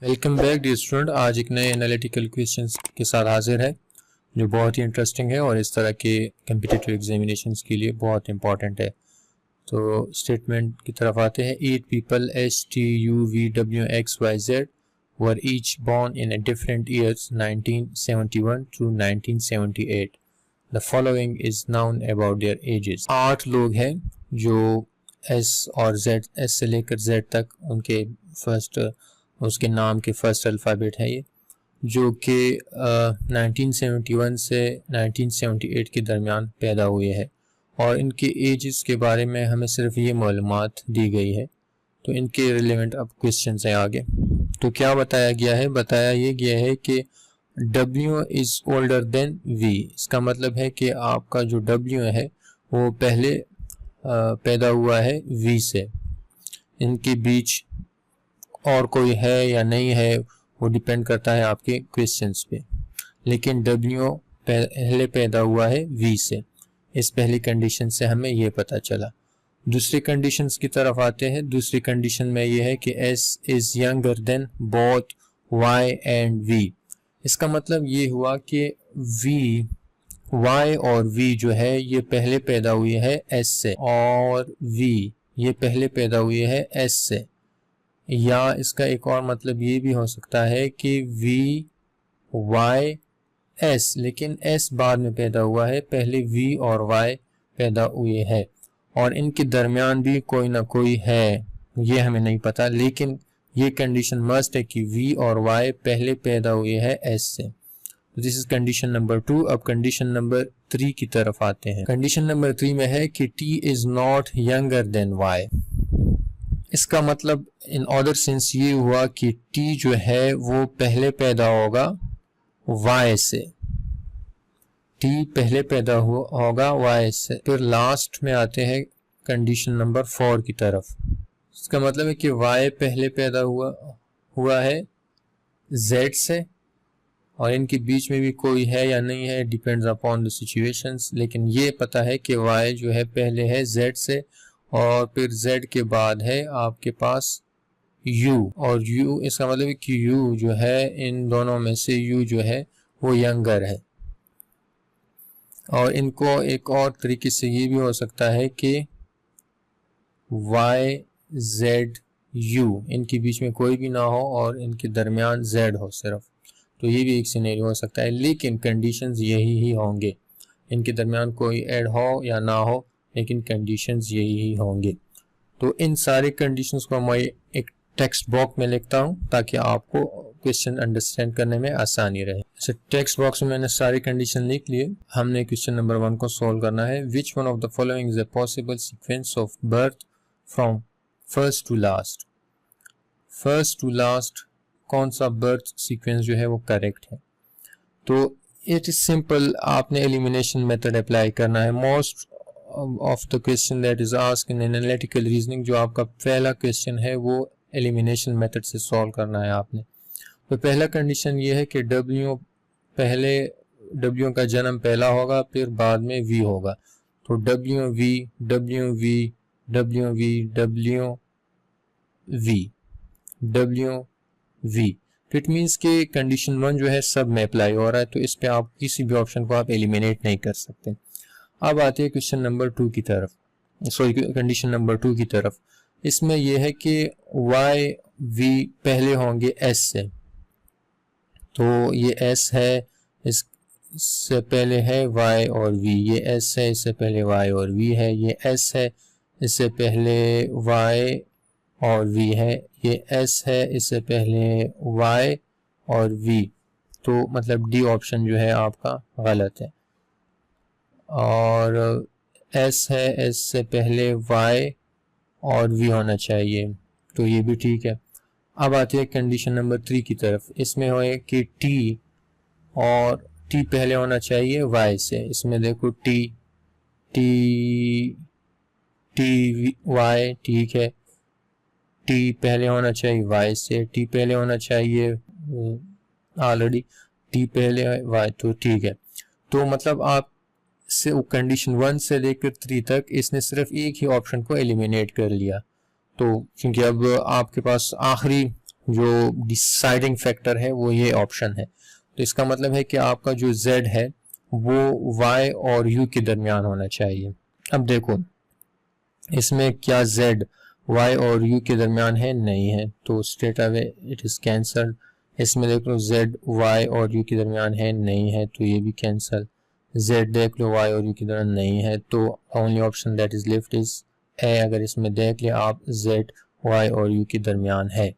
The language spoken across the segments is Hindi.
Welcome back dear student. आज एक नए एनालिटिकल क्वेश्चंस के साथ हाजिर है जो बहुत ही इंटरेस्टिंग है और इस तरह के कम्पिटिटिव एग्जामिनेशंस के लिए बहुत इंपॉर्टेंट है। तो स्टेटमेंट की तरफ आते हैं। 8 people STUVWXYZ were each born in a different years 1971 to 1978. The following is known about their ages. 8 लोग हैं जो S और Z, S से लेकर Z तक उनके फर्स्ट उसके नाम के फर्स्ट अल्फ़ाबेट है ये, जो कि 1971 से 1978 के दरमियान पैदा हुए हैं और इनके एजेस के बारे में हमें सिर्फ ये मालूमात दी गई है। तो इनके रिलेवेंट अब क्वेश्चन है आगे। तो क्या बताया गया है? बताया ये गया है कि W is older than V। इसका मतलब है कि आपका जो W है वो पहले पैदा हुआ है V से। इनके बीच और कोई है या नहीं है वो डिपेंड करता है आपके क्वेश्चंस पे, लेकिन W पहले पैदा हुआ है V से। इस पहली कंडीशन से हमें ये पता चला। दूसरी कंडीशंस की तरफ आते हैं। दूसरी कंडीशन में ये है कि S is younger than both Y and V। इसका मतलब ये हुआ कि Y और V जो है ये पहले पैदा हुई है S से और V ये पहले पैदा हुई है S से। या इसका एक और मतलब ये भी हो सकता है कि V Y S, लेकिन S बाद में पैदा हुआ है, पहले V और Y पैदा हुए हैं और इनके दरमियान भी कोई ना कोई है, ये हमें नहीं पता, लेकिन ये कंडीशन मस्ट है कि V और Y पहले पैदा हुए हैं S से। तो दिस इज कंडीशन नंबर 2। अब कंडीशन नंबर 3 की तरफ आते हैं। कंडीशन नंबर 3 में है कि T is not younger than Y। इसका मतलब इन अदर सेंस ये हुआ कि T जो है वो पहले पैदा होगा Y से। T पहले पैदा होगा Y से। फिर लास्ट में आते हैं कंडीशन नंबर 4 की तरफ। इसका मतलब है कि Y पहले पैदा हुआ है Z से और इनके बीच में भी कोई है या नहीं है, डिपेंड्स अपॉन द सिचुएशंस, लेकिन ये पता है कि Y जो है पहले है Z से और फिर Z के बाद है आपके पास U, और U इसका मतलब है कि U जो है इन दोनों में से U जो है वो यंगर है। और इनको एक और तरीके से ये भी हो सकता है कि Y Z U इनके बीच में कोई भी ना हो और इनके दरमियान Z हो सिर्फ, तो ये भी एक सिनेरियो हो सकता है, लेकिन कंडीशंस यही ही होंगे। इनके दरमियान कोई ऐड हो या ना हो, लेकिन कंडीशंस यही ही होंगे। तो इन सारे कंडीशंस को मैं एक टेक्स्ट बॉक्स में लिखता हूँ ताकि आपको क्वेश्चन अंडरस्टैंड करने में आसानी रहे। जैसे टेक्स्ट बॉक्स में मैंने सारी कंडीशन लिख लिए। हमने क्वेश्चन नंबर 1 को सॉल्व करना है। Which one of the following is a possible sequence of berth from first to last. First to last कौन सा बर्थ सीक्वेंस जो है वो करेक्ट है? तो इट इज सिंपल, आपने एलिमिनेशन मेथड अप्लाई करना है। Most of the question that is asked in analytical reasoning, जो आपका पहला क्वेश्चन है वो एलिमिनेशन मेथड से सॉल्व करना है आपने। तो पहला कंडीशन ये है कि W का जन्म पहला होगा, फिर बाद में V होगा। तो WV WV WV WV WV, it means कि कंडीशन 1 जो है सब में अप्लाई हो रहा है, तो इस पे आप किसी भी ऑप्शन को आप एलिमिनेट नहीं कर सकते। अब आते हैं क्वेश्चन नंबर 2 की तरफ, सॉरी कंडीशन नंबर 2 की तरफ। इसमें यह है कि Y V पहले होंगे S से, तो ये S है, इससे पहले है Y और V। ये S है, इससे पहले Y और V है। ये S है, इससे पहले Y और V है। ये S है, इससे पहले Y और V। तो मतलब D ऑप्शन जो है आपका गलत है। और S है, S से पहले Y और V होना चाहिए, तो ये भी ठीक है। अब आते हैं कंडीशन नंबर 3 की तरफ। इसमें हो कि T और T पहले होना चाहिए Y से। इसमें देखो T Y ठीक है, T पहले होना चाहिए Y से, T पहले होना चाहिए ऑलरेडी T पहले Y, तो ठीक है। तो मतलब आप से कंडीशन 1 से लेकर 3 तक इसने सिर्फ एक ही ऑप्शन को एलिमिनेट कर लिया। तो क्योंकि अब आपके पास आखिरी जो डिसाइडिंग फैक्टर है वो ये ऑप्शन है। तो इसका मतलब है कि आपका जो z है वो y और u के दरमियान होना चाहिए। अब देखो इसमें क्या z y और u के दरमियान है, नहीं है, तो straight away it is cancelled. इसमें देख लो z y और u के दरमियान है, नहीं है, तो ये भी कैंसल। z देख लो y और u के दरमियान नहीं है, तो only option that is left is a. अगर इसमें देख लिया आप z y और u के दरमियान है,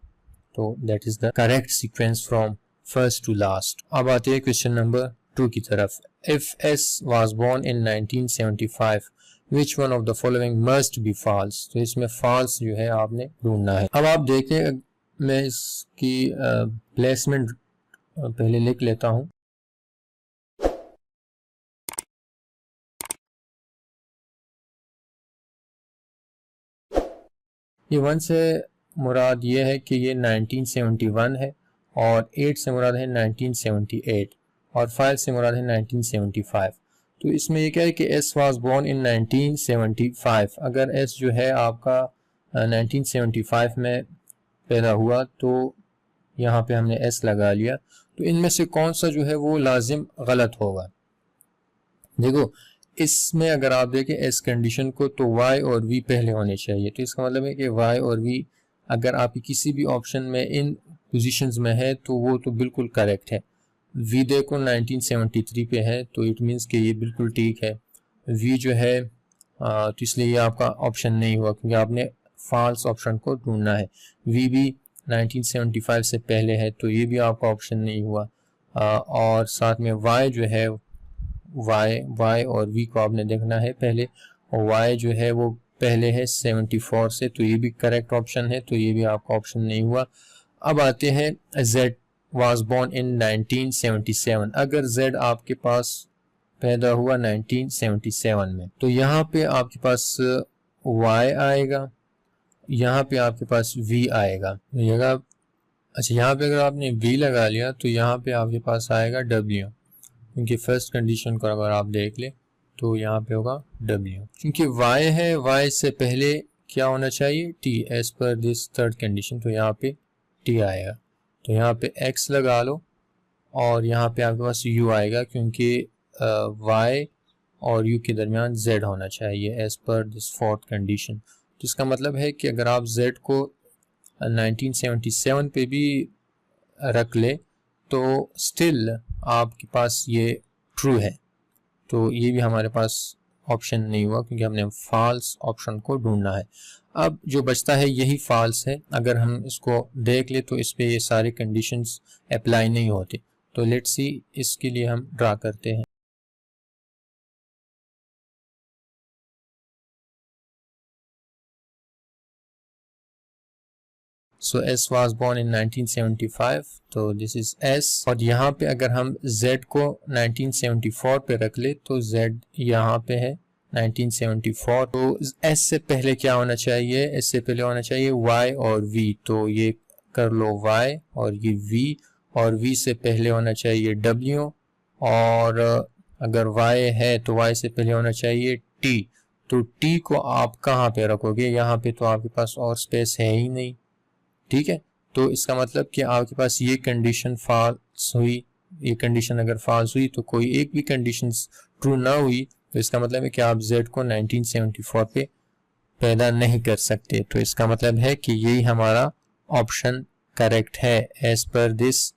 तो that is the correct sequence from first to last. अब आते हैं क्वेश्चन नंबर 2 की तरफ। If s was born in 1975 which one of the following must be false। तो इसमें false जो है आपने ढूंढना है। अब आप देखें, मैं इसकी प्लेसमेंट पहले लिख लेता हूं। ये 1 से मुराद ये है कि ये 1971 है, और 8 से मुराद है 1978, और 5 से मुराद है 1975। तो इसमें ये क्या है कि S was born in 1975। अगर S जो है आपका 1975 में पैदा हुआ तो यहाँ पे हमने S लगा लिया, तो इनमें से कौन सा जो है वो लाजिम गलत होगा। देखो इसमें अगर आप देखें S कंडीशन को, तो Y और V पहले होने चाहिए। तो इसका मतलब है कि Y और V अगर आपकी किसी भी ऑप्शन में इन पोजीशंस में है तो वो तो बिल्कुल करेक्ट है। V देखो 1973 पे है, तो इट मीन्स कि ये बिल्कुल ठीक है। V जो है तो इसलिए ये आपका ऑप्शन नहीं हुआ, क्योंकि आपने फॉल्स ऑप्शन को ढूंढना है। V भी 1975 से पहले है, तो ये भी आपका ऑप्शन नहीं हुआ। और साथ में Y जो है, Y और V को आपने देखना है पहले, और Y जो है वो पहले है 74 से, तो ये भी करेक्ट ऑप्शन है, तो ये भी आपका ऑप्शन नहीं हुआ। अब आते हैं Z was born in 1977। अगर Z आपके पास पैदा हुआ 1977 में, तो यहाँ पे आपके पास Y आएगा, यहाँ पे आपके पास V आएगा। अच्छा यहाँ पे अगर आपने V लगा लिया तो यहाँ पे आपके पास आएगा W, क्योंकि फर्स्ट कंडीशन को अगर आप देख ले तो यहाँ पे होगा W। क्योंकि Y है, Y से पहले क्या होना चाहिए, T, as per this third condition, तो यहाँ पे T आएगा। तो यहाँ पे X लगा लो, और यहाँ पे आपके पास U आएगा, क्योंकि Y और U के दरमियान Z होना चाहिए as per this fourth condition. तो इसका मतलब है कि अगर आप Z को 1977 पे भी रख ले तो स्टिल आपके पास ये ट्रू है, तो ये भी हमारे पास ऑप्शन नहीं हुआ, क्योंकि हमने फॉल्स ऑप्शन को ढूंढना है। अब जो बचता है यही फॉल्स है। अगर हम इसको देख ले तो इस पे ये सारे कंडीशंस अप्लाई नहीं होते। तो लेट्स सी, इसके लिए हम ड्रा करते हैं। सो S was born in 1975, तो दिस इज S। और यहाँ पे अगर हम Z को 1974 पे रख ले तो Z यहाँ पे है 1974, तो S से पहले क्या होना चाहिए, S से पहले होना चाहिए Y और V, तो ये कर लो Y और ये V, और V से पहले होना चाहिए W, और अगर Y है तो Y से पहले होना चाहिए T। तो T को आप कहाँ पे रखोगे, यहाँ पे तो आपके पास और स्पेस है ही नहीं, ठीक है। तो इसका मतलब कि आपके पास ये कंडीशन फॉल्स हुई, ये कंडीशन अगर फॉल्स हुई तो कोई एक भी कंडीशन ट्रू ना हुई, तो इसका मतलब है कि आप Z को 1974 पे पैदा नहीं कर सकते। तो इसका मतलब है कि यही हमारा ऑप्शन करेक्ट है as per this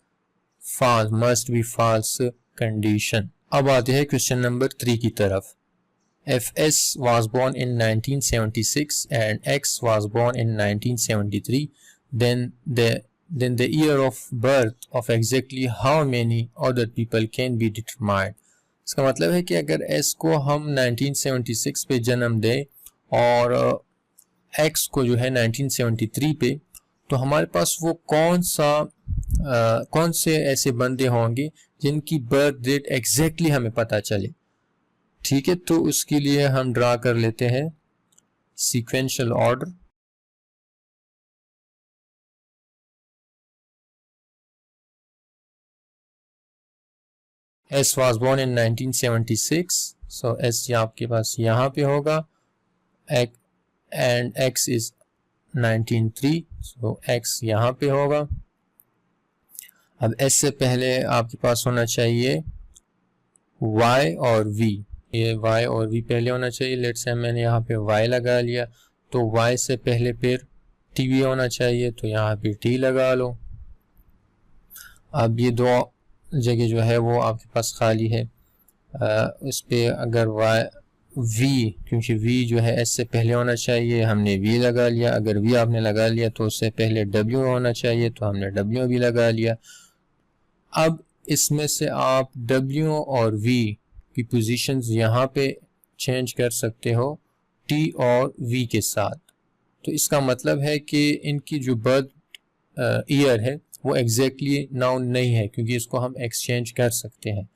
false must be false condition. अब आते हैं क्वेश्चन नंबर 3 की तरफ। If S was born in 1976 and X was born in 1973, then the year of birth of exactly how many other people can be determined। इसका मतलब है कि अगर S को हम 1976 पे जन्म दें और X को जो है 1973 पे, तो हमारे पास वो कौन से ऐसे बंदे होंगे जिनकी बर्थ डेट एग्जैक्टली हमें पता चले। ठीक है, तो उसके लिए हम ड्रा कर लेते हैं sequential order. S was born in 1976, so S आपके पास यहाँ पे होगा, and X is 193, so x यहाँ पे होगा। अब s से पहले आपके पास होना चाहिए y और v, ये y और v पहले होना चाहिए। लेट्स से मैंने यहाँ पे y लगा लिया, तो y से पहले फिर t भी होना चाहिए, तो यहाँ पे t लगा लो। अब ये दो जगह जो है वो आपके पास खाली है, इस पे अगर v, क्योंकि v जो है s से पहले होना चाहिए, हमने v लगा लिया। अगर v आपने लगा लिया तो उससे पहले w होना चाहिए, तो हमने w भी लगा लिया। अब इसमें से आप w और v की पोजीशंस यहाँ पे चेंज कर सकते हो t और v के साथ। तो इसका मतलब है कि इनकी जो बर्थ ईयर है वो एग्जैक्टली नाउन नहीं है, क्योंकि इसको हम एक्सचेंज कर सकते हैं।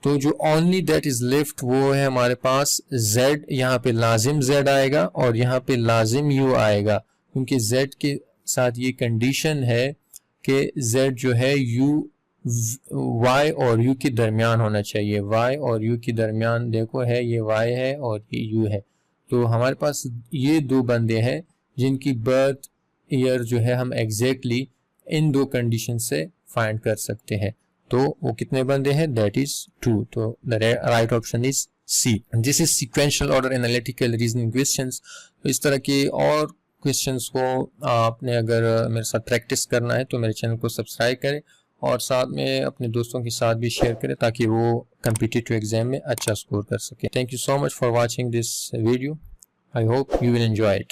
तो जो ओनली दैट इज लेफ्ट वो है हमारे पास z, यहाँ पे लाजिम z आएगा और यहाँ पे लाजिम u आएगा, क्योंकि z के साथ ये कंडीशन है कि z जो है y और u के दरमियान होना चाहिए। y और u के दरमियान देखो है, ये y है और ये u है। तो हमारे पास ये दो बंदे हैं जिनकी बर्थ ईयर जो है हम एग्जैक्टली इन दो कंडीशन से फाइंड कर सकते हैं। तो वो कितने बंदे हैं, दैट इज 2। तो the right option is C. This is sequential order analytical reasoning questions. तो इस तरह के और क्वेश्चंस को आपने अगर मेरे साथ प्रैक्टिस करना है तो मेरे चैनल को सब्सक्राइब करें और साथ में अपने दोस्तों के साथ भी शेयर करें ताकि वो कॉम्पिटिटिव एग्जाम में अच्छा स्कोर कर सके। Thank you so much for watching this video. I hope you will enjoy it.